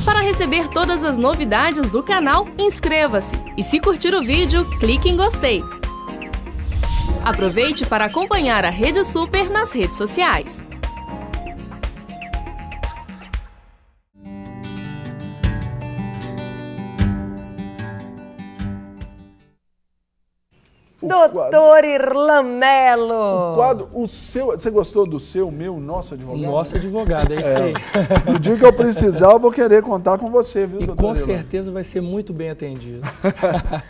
Para receber todas as novidades do canal, inscreva-se e se curtir o vídeo, clique em gostei. Aproveite para acompanhar a Rede Super nas redes sociais. Doutor Irlan Mello. O quadro, o seu, você gostou do seu, meu, nosso advogado? Nosso advogado, é isso aí. No dia que eu precisar, eu vou querer contar com você, viu, e doutor com Irlan? certeza vai ser muito bem atendido.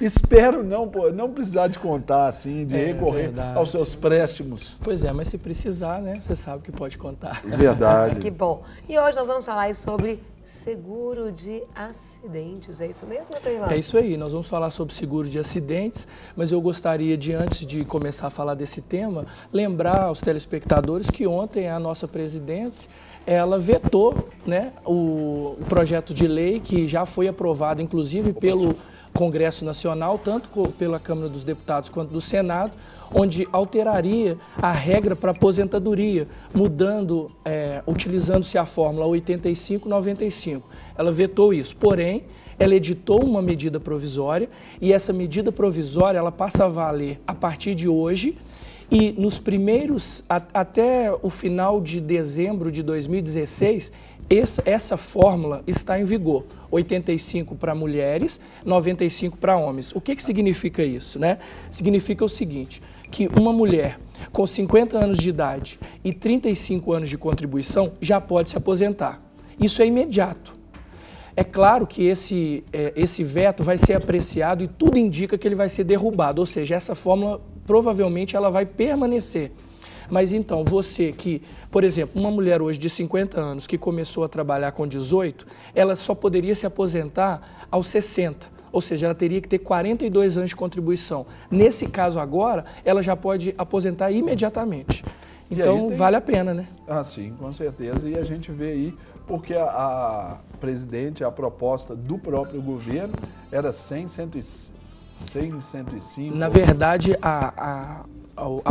Espero não precisar de contar, assim, de recorrer verdade. aos seus préstimos. Pois é, mas se precisar, né, você sabe que pode contar. Verdade. Que bom. E hoje nós vamos falar sobre seguro de acidentes. É isso mesmo, doutor Irlan? É isso aí, nós vamos falar sobre seguro de acidentes, mas eu gostaria de, antes de começar a falar desse tema, lembrar aos telespectadores que ontem a nossa presidente, ela vetou, né, o projeto de lei que já foi aprovado, inclusive, pelo Congresso Nacional, tanto pela Câmara dos Deputados quanto do Senado, onde alteraria a regra para aposentadoria, mudando, utilizando-se a fórmula 85-95. Ela vetou isso, porém, ela editou uma medida provisória e essa medida provisória ela passa a valer a partir de hoje e nos primeiros, até o final de dezembro de 2016, essa fórmula está em vigor, 85 para mulheres, 95 para homens. O que significa isso, né? Significa o seguinte, que uma mulher com 50 anos de idade e 35 anos de contribuição já pode se aposentar. Isso é imediato. É claro que esse veto vai ser apreciado e tudo indica que ele vai ser derrubado, ou seja, essa fórmula provavelmente ela vai permanecer. Mas então, você que, por exemplo, uma mulher hoje de 50 anos que começou a trabalhar com 18, ela só poderia se aposentar aos 60, ou seja, ela teria que ter 42 anos de contribuição. Nesse caso agora, ela já pode aposentar imediatamente. Então, vale a pena, né? Ah, sim, com certeza. E a gente vê aí, porque a presidente, a proposta do próprio governo era 100, 105... Na verdade, a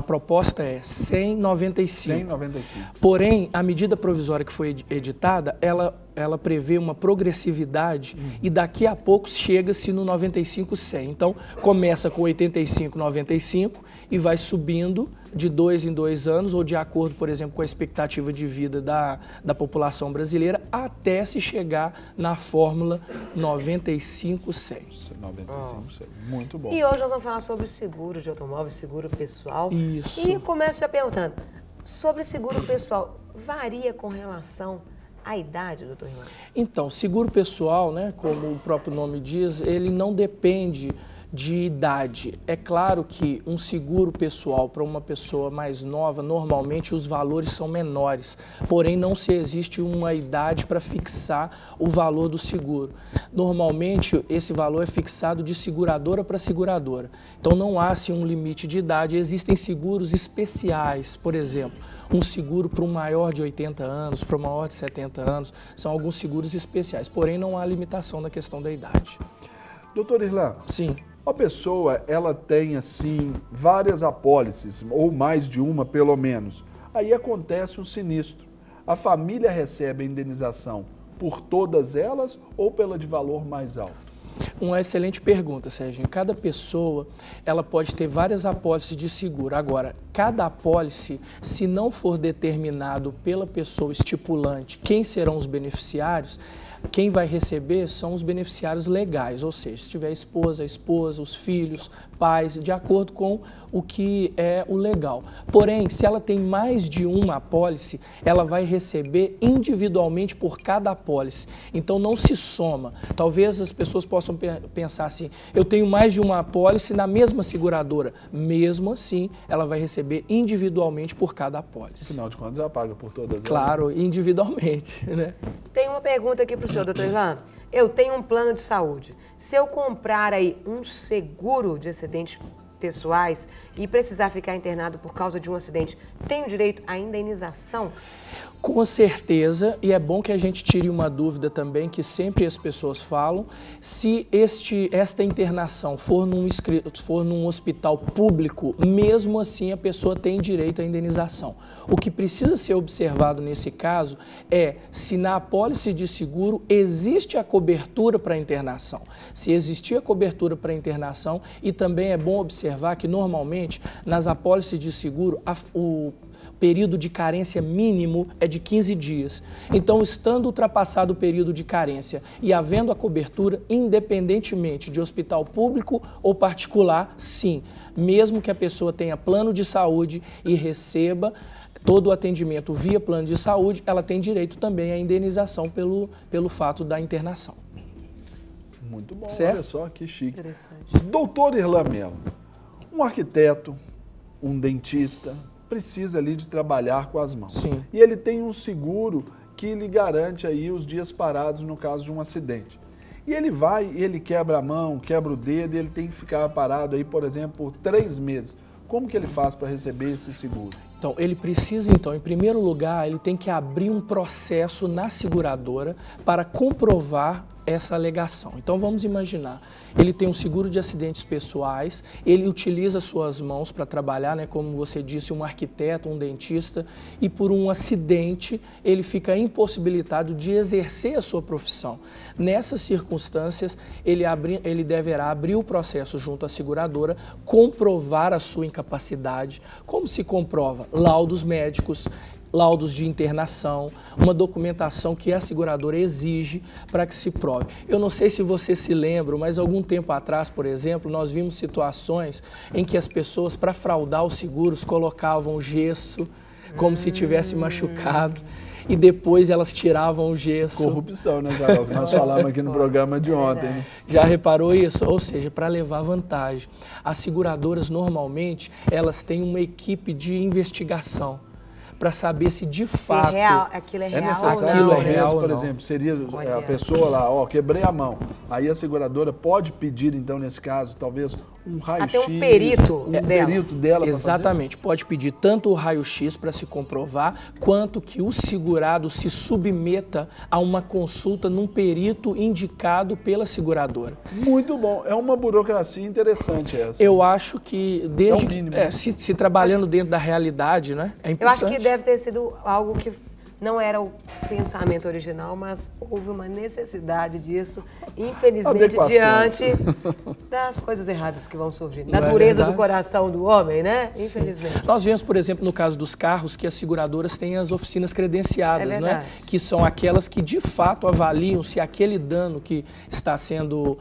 proposta é 195. 195. Porém, a medida provisória que foi editada, ela prevê uma progressividade e daqui a pouco chega-se no 95-100. Então, começa com 85-95 e vai subindo de 2 em 2 anos ou de acordo, por exemplo, com a expectativa de vida da população brasileira até se chegar na fórmula 95-100. 95-100. Muito bom. E hoje nós vamos falar sobre seguro de automóvel, seguro pessoal. Isso. E começo já perguntando, sobre seguro pessoal, varia com relação à idade, doutor Irlan? Então, seguro pessoal, né, como o próprio nome diz, ele não depende de idade. É claro que um seguro pessoal para uma pessoa mais nova, normalmente os valores são menores, porém não se existe uma idade para fixar o valor do seguro. Normalmente esse valor é fixado de seguradora para seguradora, então não há assim, um limite de idade. Existem seguros especiais, por exemplo, um seguro para um maior de 80 anos, para um maior de 70 anos, são alguns seguros especiais, porém não há limitação na questão da idade. Doutor Irlan, sim. A pessoa, ela tem, assim, várias apólices, ou mais de uma, pelo menos. Aí acontece um sinistro. A família recebe a indenização por todas elas ou pela de valor mais alto? Uma excelente pergunta, Sérgio. Cada pessoa, ela pode ter várias apólices de seguro. Agora, cada apólice, se não for determinado pela pessoa estipulante quem serão os beneficiários, quem vai receber são os beneficiários legais, ou seja, se tiver esposa, os filhos, pais, de acordo com o que é o legal. Porém, se ela tem mais de uma apólice, ela vai receber individualmente por cada apólice. Então, não se soma. Talvez as pessoas possam pensar assim, eu tenho mais de uma apólice na mesma seguradora. Mesmo assim, ela vai receber individualmente por cada apólice. Afinal de contas, ela paga por todas elas. Claro, individualmente, né? Tem uma pergunta aqui para o senhor, doutor Irlan. Eu tenho um plano de saúde. Se eu comprar aí um seguro de acidentes pessoais e precisar ficar internado por causa de um acidente, tenho direito à indenização? Com certeza, e é bom que a gente tire uma dúvida também, que sempre as pessoas falam, se esta internação for num hospital público, mesmo assim a pessoa tem direito à indenização. O que precisa ser observado nesse caso é se na apólice de seguro existe a cobertura para a internação. Se existir a cobertura para a internação, e também é bom observar que normalmente nas apólices de seguro o período de carência mínimo é de 15 dias. Então, estando ultrapassado o período de carência e havendo a cobertura, independentemente de hospital público ou particular, sim, mesmo que a pessoa tenha plano de saúde e receba todo o atendimento via plano de saúde, ela tem direito também à indenização pelo fato da internação. Muito bom, certo? Olha só que chique. Interessante. Doutor Irlan Mello, um arquiteto, um dentista, precisa ali de trabalhar com as mãos. Sim. E ele tem um seguro que lhe garante aí os dias parados no caso de um acidente. E ele vai, ele quebra a mão, quebra o dedo, e ele tem que ficar parado aí, por exemplo, por 3 meses. Como que ele faz para receber esse seguro? Então, ele precisa, em primeiro lugar, ele tem que abrir um processo na seguradora para comprovar essa alegação. Então, vamos imaginar, ele tem um seguro de acidentes pessoais, ele utiliza suas mãos para trabalhar, né, como você disse, um arquiteto, um dentista, e por um acidente ele fica impossibilitado de exercer a sua profissão. Nessas circunstâncias, ele deverá abrir o processo junto à seguradora, comprovar a sua incapacidade. Como se comprova? Laudos médicos, laudos de internação, uma documentação que a seguradora exige para que se prove. Eu não sei se você se lembra, mas algum tempo atrás, por exemplo, nós vimos situações em que as pessoas, para fraudar os seguros, colocavam gesso como se tivesse machucado e depois elas tiravam o gesso. Corrupção, né, Carol? Que nós falamos aqui no programa de ontem. Né? Já reparou isso? Ou seja, para levar vantagem. As seguradoras, normalmente, elas têm uma equipe de investigação para saber se de fato aquilo é real necessário. ou Aquilo não. é real por ou não. exemplo, seria a pessoa lá, ó, quebrei a mão. Aí a seguradora pode pedir, então, nesse caso, talvez um raio-x. Até um perito dela. Exatamente. Pode pedir tanto o raio-x para se comprovar, quanto que o segurado se submeta a uma consulta num perito indicado pela seguradora. Muito bom. É uma burocracia interessante essa. Eu acho que, desde É o mínimo. se trabalhando dentro da realidade, né, é importante. Eu acho que deve ter sido algo que não era o pensamento original, mas houve uma necessidade disso, infelizmente, Adequações. diante das coisas erradas que vão surgindo, da Não é dureza verdade? do coração do homem, né? Infelizmente. Nós vemos, por exemplo, no caso dos carros, que as seguradoras têm as oficinas credenciadas, É né? verdade. Que são aquelas que de fato avaliam se aquele dano que está sendo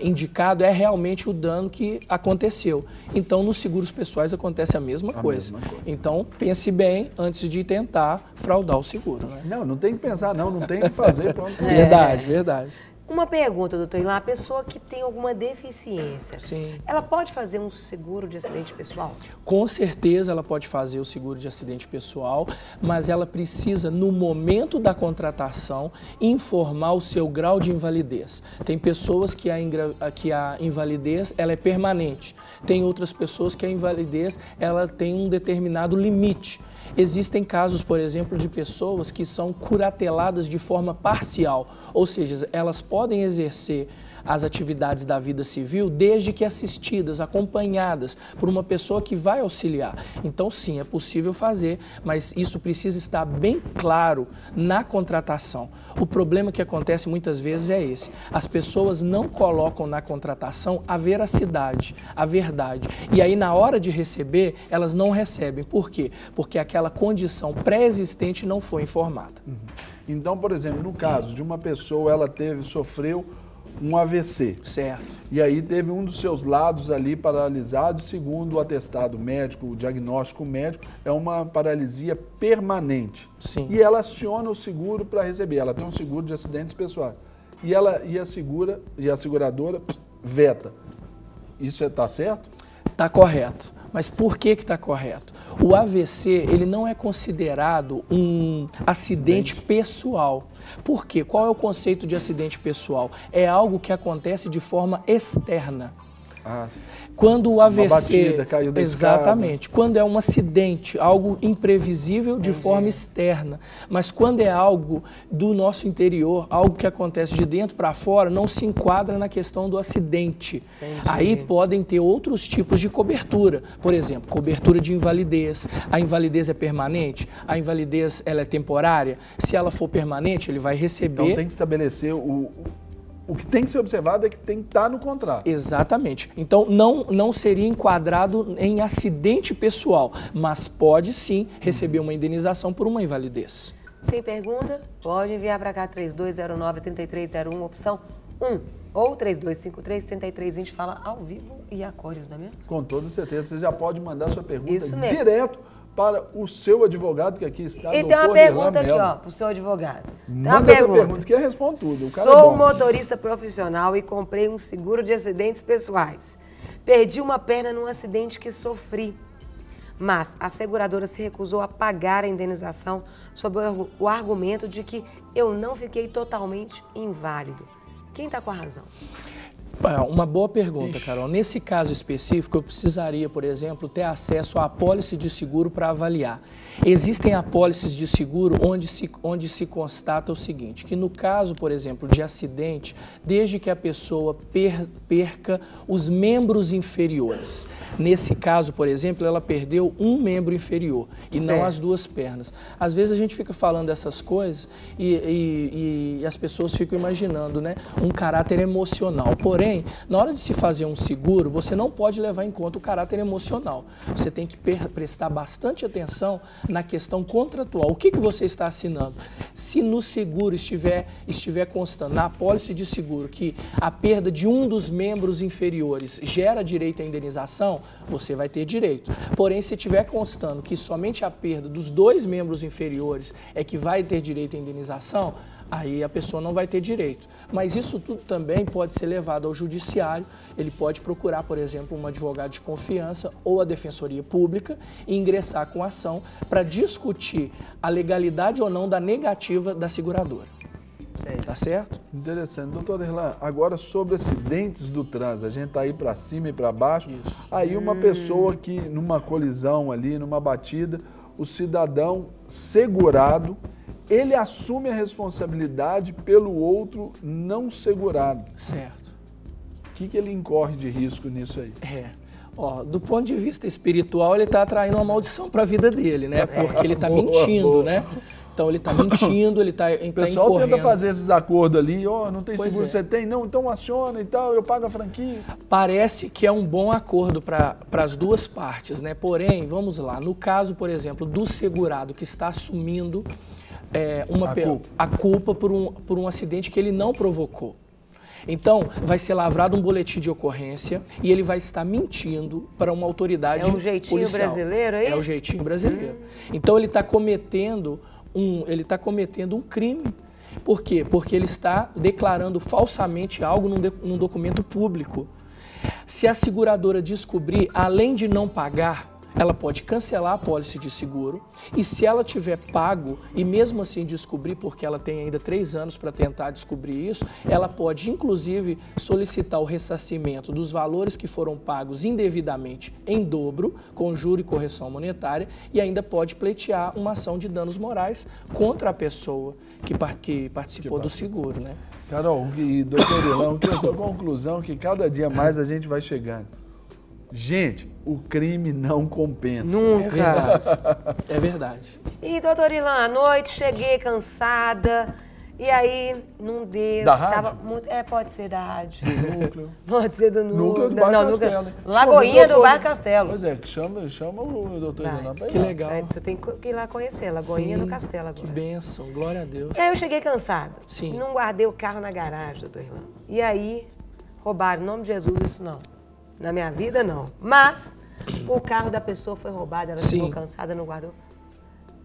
indicado é realmente o dano que aconteceu. Então, nos seguros pessoais acontece a mesma coisa. Então, pense bem antes de tentar fraudar o seguro. Né? Não tem que pensar, não tem que fazer. Pronto. Verdade, verdade. Uma pergunta, doutor Irlan, a pessoa que tem alguma deficiência, Sim. ela pode fazer um seguro de acidente pessoal? Com certeza ela pode fazer o seguro de acidente pessoal, mas ela precisa, no momento da contratação, informar o seu grau de invalidez. Tem pessoas que a invalidez ela é permanente, tem outras pessoas que a invalidez ela tem um determinado limite. Existem casos, por exemplo, de pessoas que são curateladas de forma parcial, ou seja, elas podem exercer as atividades da vida civil desde que assistidas, acompanhadas por uma pessoa que vai auxiliar. Então, sim, é possível fazer, mas isso precisa estar bem claro na contratação. O problema que acontece muitas vezes é esse. As pessoas não colocam na contratação a veracidade, a verdade. E aí, na hora de receber, elas não recebem. Por quê? Porque aquela condição pré-existente não foi informada. Então, por exemplo, no caso de uma pessoa, ela sofreu um AVC. Certo. E aí teve um dos seus lados ali paralisado, segundo o atestado médico, o diagnóstico médico, é uma paralisia permanente. Sim. E ela aciona o seguro para receber. Ela tem um seguro de acidentes pessoais. E a seguradora veta. Isso está certo? Está correto. Mas por que está correto? O AVC ele não é considerado um acidente pessoal. Por quê? Qual é o conceito de acidente pessoal? É algo que acontece de forma externa. Quando o AVC... Uma batida, caiu da exatamente. escada. Quando é um acidente, algo imprevisível de forma externa. Mas quando é algo do nosso interior, algo que acontece de dentro para fora, não se enquadra na questão do acidente. Aí podem ter outros tipos de cobertura. Por exemplo, cobertura de invalidez. A invalidez é permanente? A invalidez ela é temporária? Se ela for permanente, ele vai receber... Então tem que estabelecer o que tem que ser observado é que tem que estar no contrato. Exatamente. Então, não seria enquadrado em acidente pessoal, mas pode sim receber uma indenização por uma invalidez. Tem pergunta? Pode enviar para cá 3209-3301, opção 1, ou 3253-3320, fala ao vivo e a cores, não é mesmo? Com toda certeza. Você já pode mandar sua pergunta Isso mesmo. direto para o seu advogado, que aqui está, E tem uma Dr. pergunta Irlan aqui, Mello. ó, pro seu advogado. Tem uma Manda essa pergunta que ele responde tudo. O cara é Sou bom. motorista profissional e comprei um seguro de acidentes pessoais. Perdi uma perna num acidente que sofri, mas a seguradora se recusou a pagar a indenização sob o argumento de que eu não fiquei totalmente inválido. Quem está com a razão? Uma boa pergunta, Carol. Nesse caso específico, eu precisaria, por exemplo, ter acesso à apólice de seguro para avaliar. Existem apólices de seguro onde se constata o seguinte, que no caso, por exemplo, de acidente, desde que a pessoa perca os membros inferiores. Nesse caso, por exemplo, ela perdeu um membro inferior e não as duas pernas. Às vezes a gente fica falando essas coisas e as pessoas ficam imaginando, né, um caráter emocional. Porém, na hora de se fazer um seguro, você não pode levar em conta o caráter emocional. Você tem que prestar bastante atenção na questão contratual. O que você está assinando? Se no seguro estiver constando, na apólice de seguro, que a perda de um dos membros inferiores gera direito à indenização, você vai ter direito. Porém, se estiver constando que somente a perda dos dois membros inferiores é que vai ter direito à indenização, aí a pessoa não vai ter direito. Mas isso tudo também pode ser levado ao judiciário, ele pode procurar, por exemplo, um advogado de confiança ou a Defensoria Pública e ingressar com ação para discutir a legalidade ou não da negativa da seguradora. Tá certo? Interessante. Doutor Irlan, agora sobre acidentes do trânsito, a gente tá aí para cima e para baixo, aí uma pessoa que numa colisão ali, numa batida, o cidadão segurado, ele assume a responsabilidade pelo outro não segurado. Certo. O que ele incorre de risco nisso aí? Do ponto de vista espiritual, ele está atraindo uma maldição para a vida dele, né? Porque ele está mentindo, né? Então ele está mentindo, ele está incorrendo. O pessoal tenta fazer esses acordos ali, não tem Pois seguro, é. você tem? Não, então aciona e tal, eu pago a franquia. Parece que é um bom acordo para as duas partes, né? Porém, vamos lá, no caso, por exemplo, do segurado que está assumindo a culpa por um acidente que ele não provocou. Então, vai ser lavrado um boletim de ocorrência e ele vai estar mentindo para uma autoridade policial. É um jeitinho brasileiro aí? É o jeitinho brasileiro. Então, ele está cometendo um crime. Por quê? Porque ele está declarando falsamente algo num documento público. Se a seguradora descobrir, além de não pagar, ela pode cancelar a apólice de seguro e se ela tiver pago e mesmo assim descobrir, porque ela tem ainda 3 anos para tentar descobrir isso, ela pode inclusive solicitar o ressarcimento dos valores que foram pagos indevidamente em dobro, com juro e correção monetária e ainda pode pleitear uma ação de danos morais contra a pessoa que participou do seguro, né? Carol e doutor Irlan, que eu estou com a conclusão que cada dia mais a gente vai chegando. Gente, o crime não compensa. Nunca. É verdade. E, doutor Irlan, à noite cheguei cansada, e aí não deu. Da rádio? Pode ser da rádio. Do núcleo. Pode ser do núcleo. Núcleo do Bar Castelo. hein? Lagoinha do Doutor- Bar Castelo. Pois é, chama o doutor Vai. Irlan para ir Que lá. legal. Você tem que ir lá conhecer, Lagoinha Sim, do Castelo agora. Que bênção, glória a Deus. E aí eu cheguei cansada. Sim. Não guardei o carro na garagem, doutor Irlan. E aí, roubaram, em nome de Jesus, isso não. Na minha vida, não. Mas o carro da pessoa foi roubado, ela Sim. ficou cansada, não guardou.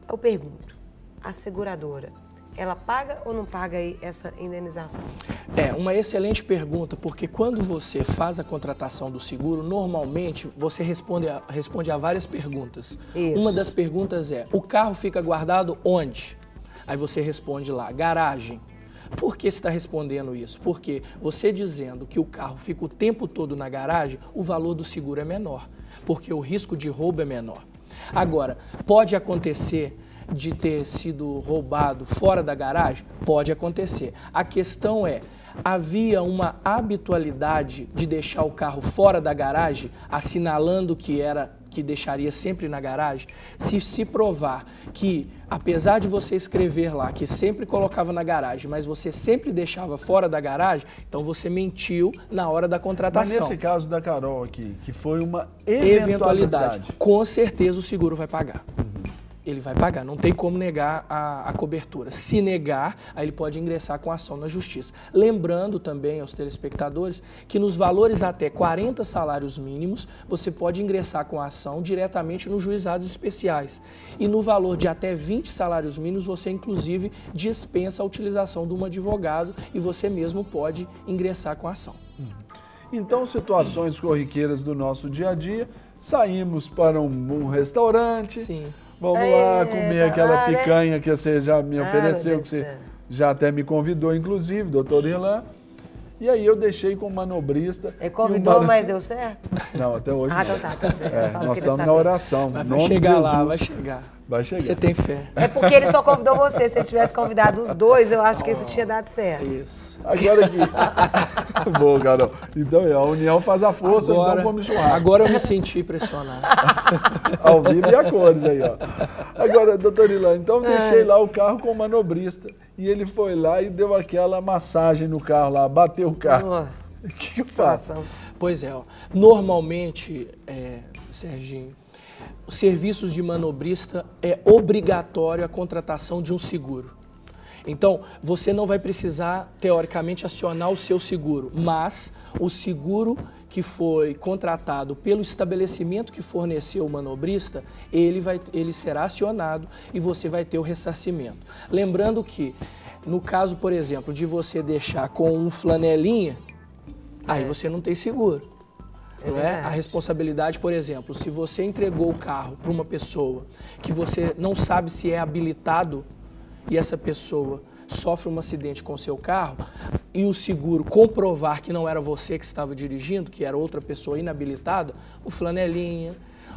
Eu pergunto, a seguradora, ela paga ou não paga aí essa indenização? É uma excelente pergunta, porque quando você faz a contratação do seguro, normalmente você responde a várias perguntas. Isso. Uma das perguntas é, o carro fica guardado onde? Aí você responde lá, garagem. Por que você está respondendo isso? Porque você dizendo que o carro fica o tempo todo na garagem, o valor do seguro é menor, porque o risco de roubo é menor. Agora, pode acontecer de ter sido roubado fora da garagem? Pode acontecer. A questão é, havia uma habitualidade de deixar o carro fora da garagem, assinalando que deixaria sempre na garagem? Se provar que, apesar de você escrever lá que sempre colocava na garagem, mas você sempre deixava fora da garagem, então você mentiu na hora da contratação. Mas nesse caso da Carol aqui, que foi uma eventualidade, com certeza o seguro vai pagar. Ele vai pagar, não tem como negar a cobertura. Se negar, aí ele pode ingressar com ação na justiça. Lembrando também aos telespectadores que nos valores até 40 salários mínimos, você pode ingressar com ação diretamente nos juizados especiais. E no valor de até 20 salários mínimos, você inclusive dispensa a utilização de um advogado e você mesmo pode ingressar com ação. Então, situações corriqueiras do nosso dia a dia, saímos para um restaurante. Sim. Vamos lá comer aquela picanha que você já me ofereceu, que você já até me convidou, inclusive, doutor Irlan. E aí eu deixei com o manobrista. Ele convidou, mas deu certo? Não, até hoje não. Então tá. Nós estamos na oração. Vai chegar lá, vai chegar. Vai chegar. Você tem fé. É porque ele só convidou você. Se ele tivesse convidado os dois, eu acho que isso tinha dado certo. Isso. Agora aqui. Boa, Carol. Então, a união faz a força, agora, então vamos churrasco. Agora eu me senti pressionado. Ao vivo e a cores aí, ó. Agora, doutor Irlan, então deixei lá o carro com o manobrista. E ele foi lá e deu aquela massagem no carro lá, bateu o carro. O que eu faço? Pois é, ó. Normalmente, Serginho, os serviços de manobrista é obrigatório a contratação de um seguro. Então, você não vai precisar, teoricamente, acionar o seu seguro, mas o seguro que foi contratado pelo estabelecimento que forneceu o manobrista, ele será acionado e você vai ter o ressarcimento. Lembrando que, no caso, por exemplo, de você deixar com um flanelinha, aí você não tem seguro. Não é? A responsabilidade, por exemplo, se você entregou o carro para uma pessoa que você não sabe se é habilitado e essa pessoa sofre um acidente com o seu carro e o seguro comprovar que não era você que estava dirigindo, que era outra pessoa inabilitada, o flanelinha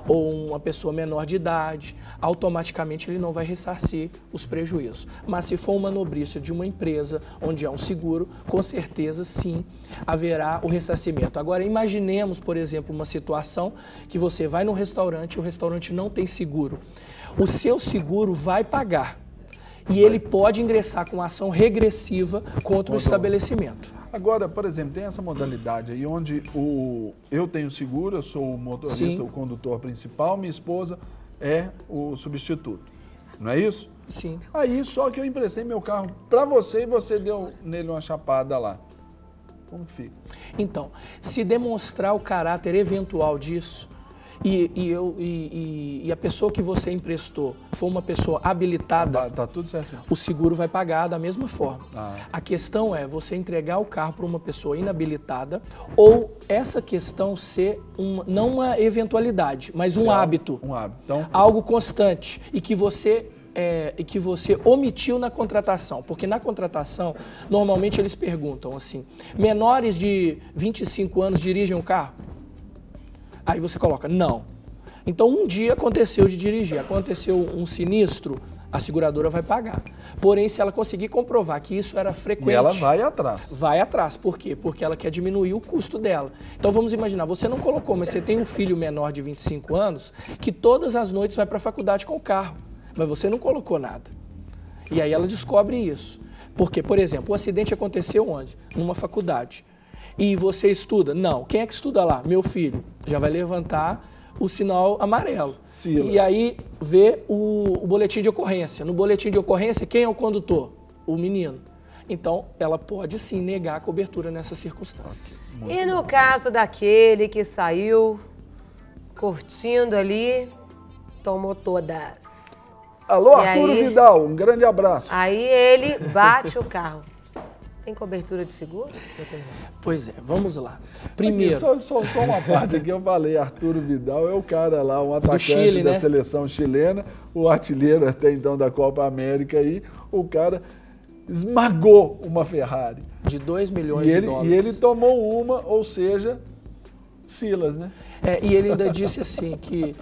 ou uma pessoa menor de idade, automaticamente ele não vai ressarcir os prejuízos. Mas se for um manobrista de uma empresa onde há um seguro, com certeza sim haverá o ressarcimento. Agora imaginemos, por exemplo, uma situação que você vai no restaurante e o restaurante não tem seguro. O seu seguro vai pagar e ele pode ingressar com ação regressiva contra o estabelecimento. Agora, por exemplo, tem essa modalidade aí onde eu tenho seguro, eu sou o motorista, Sim. o condutor principal, minha esposa é o substituto. Não é isso? Sim. Aí só que eu emprestei meu carro para você e você deu nele uma chapada lá. Como que fica? Então, se demonstrar o caráter eventual disso, e a pessoa que você emprestou for uma pessoa habilitada, Tá tudo certo. o seguro vai pagar da mesma forma. Ah. A questão é você entregar o carro para uma pessoa inabilitada ou essa questão ser não uma eventualidade, mas um hábito. Um hábito. Então, Algo constante e que você omitiu na contratação. Porque na contratação, normalmente eles perguntam assim, menores de 25 anos dirigem um carro? Aí você coloca, não. Então, um dia aconteceu de dirigir, aconteceu um sinistro, a seguradora vai pagar. Porém, se ela conseguir comprovar que isso era frequente... E ela vai atrás. Vai atrás. Por quê? Porque ela quer diminuir o custo dela. Então, vamos imaginar, você não colocou, mas você tem um filho menor de 25 anos que todas as noites vai para a faculdade com o carro, mas você não colocou nada. E aí ela descobre isso. Porque, por exemplo, o acidente aconteceu onde? Numa faculdade. E você estuda? Não. Quem é que estuda lá? Meu filho. Já vai levantar o sinal amarelo. Silas. E aí vê o boletim de ocorrência. No boletim de ocorrência, quem é o condutor? O menino. Então, ela pode sim negar a cobertura nessas circunstâncias. E no caso daquele que saiu curtindo ali, tomou todas. Alô, E Arturo aí? Vidal, um grande abraço. Aí ele bate o carro. Tem cobertura de seguro? Pois é, vamos lá. Primeiro... Aqui, só uma parte aqui, eu falei, Arturo Vidal é o cara lá, um atacante Chile, da né? seleção chilena, o artilheiro até então da Copa América aí, o cara esmagou uma Ferrari. De 2 milhões de dólares. E ele tomou uma, ou seja, Silas, né? E ele ainda disse assim que...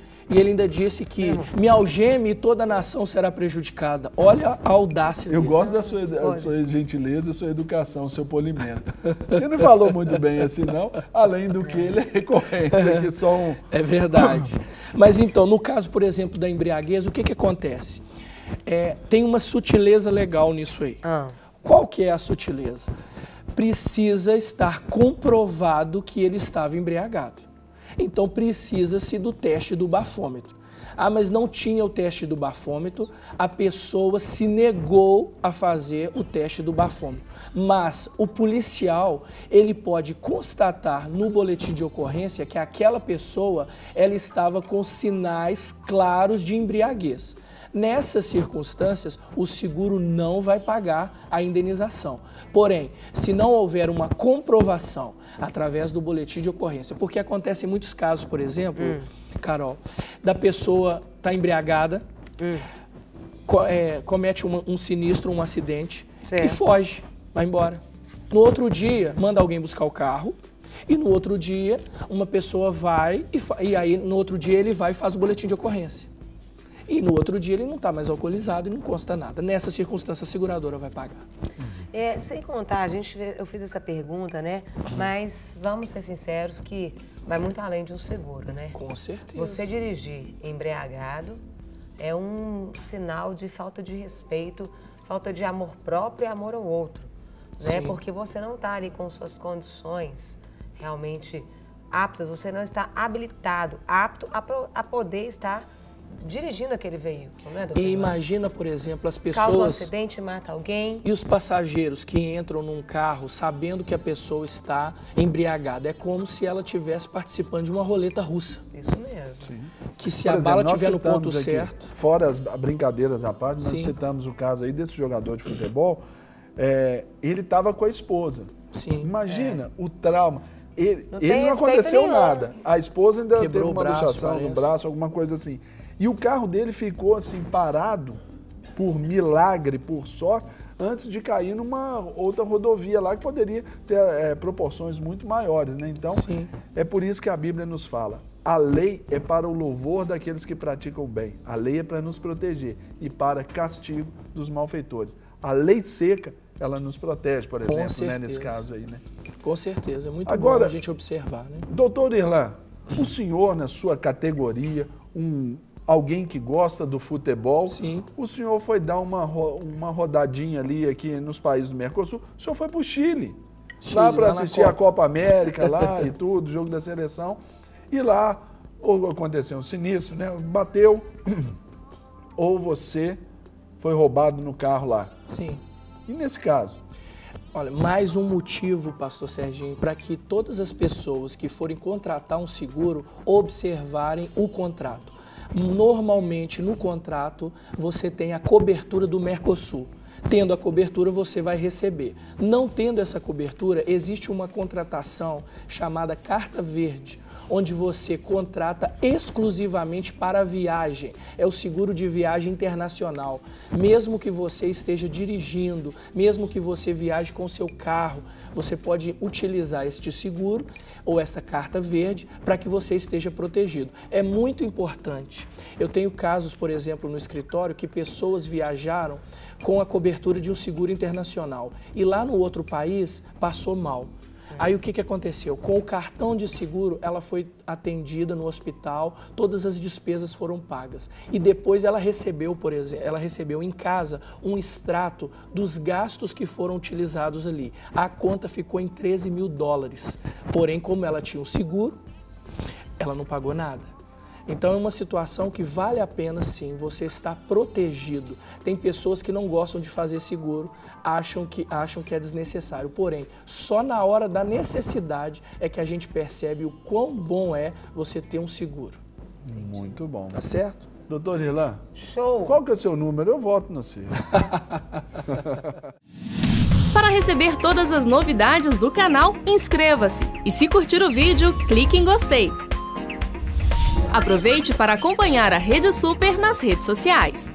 me algeme e toda a nação será prejudicada. Olha a audácia Eu dele. gosto da sua gentileza, sua educação, seu polimento. Ele não falou muito bem assim, não, além do que ele é recorrente. Aqui só um... É verdade. Mas então, no caso, por exemplo, da embriaguez, o que acontece? Tem uma sutileza legal nisso aí. Qual que é a sutileza? Precisa estar comprovado que ele estava embriagado. Então precisa-se do teste do bafômetro. Ah, mas não tinha o teste do bafômetro, a pessoa se negou a fazer o teste do bafômetro. Mas o policial, ele pode constatar no boletim de ocorrência que aquela pessoa, ela estava com sinais claros de embriaguez. Nessas circunstâncias, o seguro não vai pagar a indenização. Porém, se não houver uma comprovação através do boletim de ocorrência, porque acontece em muitos casos, por exemplo, Carol, da pessoa estar embriagada, comete um sinistro, um acidente, e foge, vai embora. No outro dia, manda alguém buscar o carro, e no outro dia, uma pessoa vai, e aí no outro dia ele vai e faz o boletim de ocorrência. E no outro dia ele não está mais alcoolizado e não consta nada. Nessa circunstância, a seguradora vai pagar. Sem contar, eu fiz essa pergunta, né? Mas vamos ser sinceros que vai muito além de um seguro, né? Com certeza. Você dirigir embriagado é um sinal de falta de respeito, falta de amor próprio e amor ao outro, né? Porque você não está ali com suas condições realmente aptas, você não está habilitado, apto a poder estar dirigindo aquele veículo, né, doutor? E imagina, por exemplo, as pessoas... Causa um acidente, mata alguém. E os passageiros que entram num carro sabendo que a pessoa está embriagada. É como se ela estivesse participando de uma roleta russa. Isso mesmo. Sim. Que se a bala estiver no ponto aqui, certo... Fora as brincadeiras à parte, nós citamos o caso aí desse jogador de futebol, ele estava com a esposa. Sim. Imagina o trauma. Ele não nenhum. aconteceu nada. A esposa ainda Quebrou teve uma luxação no braço, alguma coisa assim. E o carro dele ficou assim parado, por milagre, por sorte, antes de cair numa outra rodovia lá que poderia ter proporções muito maiores, né? Então, é por isso que a Bíblia nos fala, a lei é para o louvor daqueles que praticam o bem, a lei é para nos proteger e para castigo dos malfeitores. A lei seca, ela nos protege, por exemplo, né, nesse caso aí, né? Com certeza, é muito bom a gente observar, né? Doutor Irlan, o senhor, na sua categoria, alguém que gosta do futebol, o senhor foi dar uma rodadinha ali aqui nos países do Mercosul, o senhor foi para o Chile, lá para assistir a Copa América lá e tudo, jogo da seleção, e lá aconteceu um sinistro, né? Bateu, ou você foi roubado no carro lá. Sim. E nesse caso? Olha, mais um motivo, pastor Serginho, para que todas as pessoas que forem contratar um seguro observarem o contrato. Normalmente, no contrato, você tem a cobertura do Mercosul. Tendo a cobertura, você vai receber. Não tendo essa cobertura, existe uma contratação chamada Carta Verde, onde você contrata exclusivamente para a viagem. É o seguro de viagem internacional. Mesmo que você esteja dirigindo, mesmo que você viaje com o seu carro, você pode utilizar este seguro ou essa carta verde para que você esteja protegido. É muito importante. Eu tenho casos, por exemplo, no escritório que pessoas viajaram com a cobertura de um seguro internacional e lá no outro país passou mal. Aí o que aconteceu? Com o cartão de seguro, ela foi atendida no hospital, todas as despesas foram pagas. E depois ela recebeu, por exemplo, ela recebeu em casa um extrato dos gastos que foram utilizados ali. A conta ficou em 13 mil dólares. Porém, como ela tinha um seguro, ela não pagou nada. Então é uma situação que vale a pena sim, você estar protegido. Tem pessoas que não gostam de fazer seguro, acham que é desnecessário. Porém, só na hora da necessidade é que a gente percebe o quão bom é você ter um seguro. Muito bom. Tá certo? Doutor Irlan, show! Qual que é o seu número? Eu voto no seu. Para receber todas as novidades do canal, inscreva-se. E se curtir o vídeo, clique em gostei. Aproveite para acompanhar a Rede Super nas redes sociais.